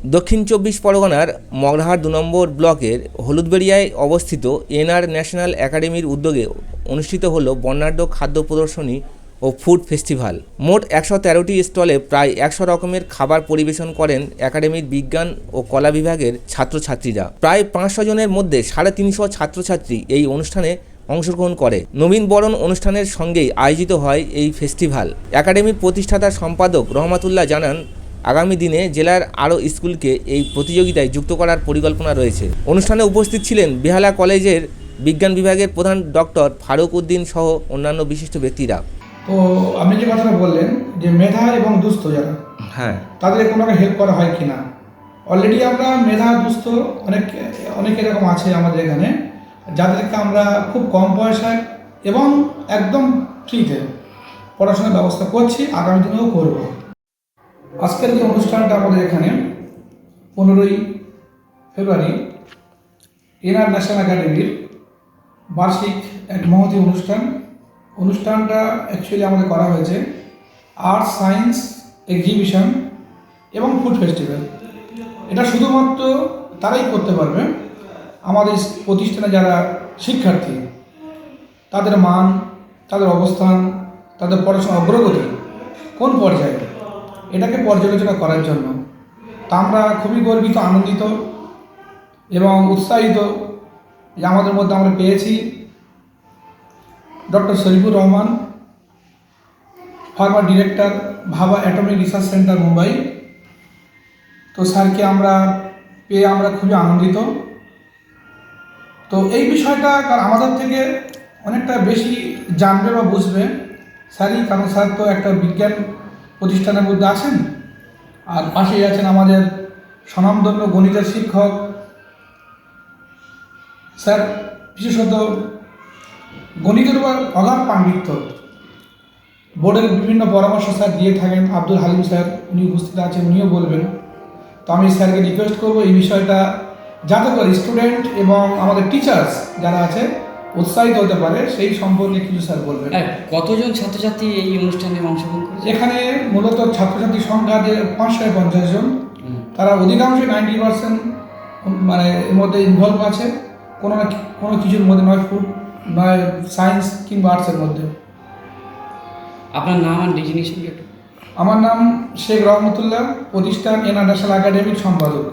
দক্ষিণ চব্বিশ পরগনার মগরাহাট ২ নম্বর ব্লকের হলুদবেড়িয়ায় অবস্থিত এনআর ন্যাশনাল একাডেমির উদ্যোগে অনুষ্ঠিত হল বর্ণাঢ্য খাদ্য প্রদর্শনী ও ফুড ফেস্টিভ্যাল। মোট ১১৩টি স্টলে প্রায় ১০০ রকমের খাবার পরিবেশন করেন একাডেমির বিজ্ঞান ও কলা বিভাগের ছাত্রছাত্রীরা। প্রায় ৫০০ জনের মধ্যে ৩৫০ ছাত্রছাত্রী এই অনুষ্ঠানে অংশগ্রহণ করে। নবীন বরণ অনুষ্ঠানের সঙ্গেই আয়োজিত হয় এই ফেস্টিভ্যাল। একাডেমির প্রতিষ্ঠাতা সম্পাদক রহমাতুল্লাহ জানান, আগামী দিনে জেলার আরও স্কুলকে এই প্রতিযোগিতায় যুক্ত করার পরিকল্পনা রয়েছে। অনুষ্ঠানে উপস্থিত ছিলেন বেহালা কলেজের বিজ্ঞান বিভাগের প্রধান ডক্টর ফারুক উদ্দিন সহ অন্যান্য বিশিষ্ট ব্যক্তিরা। তো আপনি যে কথাটা বললেন যে মেধা এবং দুস্থ যারা, তাদের কোনো হেল্প করা হয় কি না। অলরেডি আমরা মেধা দুস্থ অনেক এরকম আছে আমাদের এখানে, যাদেরকে আমরা খুব কম পয়সায় এবং একদম ফ্রিতে পড়াশোনার ব্যবস্থা করছি, আগামী দিনেও করব। আজকের যে অনুষ্ঠানটা আমাদের এখানে 15ই ফেব্রুয়ারি এনআর ন্যাশনাল একাডেমির বার্ষিক এক মহতী অনুষ্ঠানটা অ্যাকচুয়ালি আমাদের করা হয়েছে আর্ট সায়েন্স এক্সিবিশন এবং ফুড ফেস্টিভ্যাল। এটা শুধুমাত্র তারাই করতে পারবে আমাদের প্রতিষ্ঠানে যারা শিক্ষার্থী, তাদের মান, তাদের অবস্থান, তাদের পড়াশোনার অগ্রগতি কোন পর্যায়ে, এটাকে পর্যালোচনা করার জন্য। তা আমরা খুবই গর্বিত, আনন্দিত এবং উৎসাহিত যে আমাদের মধ্যে আমরা পেয়েছি doctor Sharifur Rahman, former director ভাবা অ্যাটমিক রিসার্চ সেন্টার মুম্বাই। তো স্যারকে আমরা পেয়ে আমরা খুবই আনন্দিত। তো এই বিষয়টা আমাদের থেকে অনেকটা বেশি জানবে বা বুঝবে স্যারই, কারণ স্যার তো একটা বিজ্ঞান প্রতিষ্ঠানের মধ্যে আছেন, আর পাশেই আছেন আমাদের স্বনামধন্য গণিতের শিক্ষক স্যার, বিশেষত গণিতের উপর অগাধ পাণ্ডিত্য, বোর্ডের বিভিন্ন পরামর্শ স্যার দিয়ে থাকেন। আব্দুল হালিম স্যার উনি উপস্থিত আছেন, উনিও বলবেন। তো আমি স্যারকে রিকোয়েস্ট করবো এই বিষয়টা যাতে করে স্টুডেন্ট এবং আমাদের টিচার্স যারা আছে উৎসাহিত হতে পারে, সেই সম্পর্কে কিছু স্যার বলবেন। কতজন ছাত্রছাত্রী এই অনুষ্ঠানে অংশগ্রহণ করেছে? এখানে মূলত ছাত্রছাত্রীর সংখ্যা যে ৫৫০ জন, তারা অধিকাংশই 90% মানে এর মধ্যে ইনভলভ আছে, কোনো না কোনো কিছুর মধ্যে, নয় ফুড নয় সায়েন্স কিংবা আর্টসের মধ্যে। আপনার নাম আর ডিজিগনেশন? আমার নাম শেখ রহমতুল্লাহ, প্রতিষ্ঠান এনআর ন্যাশনাল একাডেমির সম্পাদক।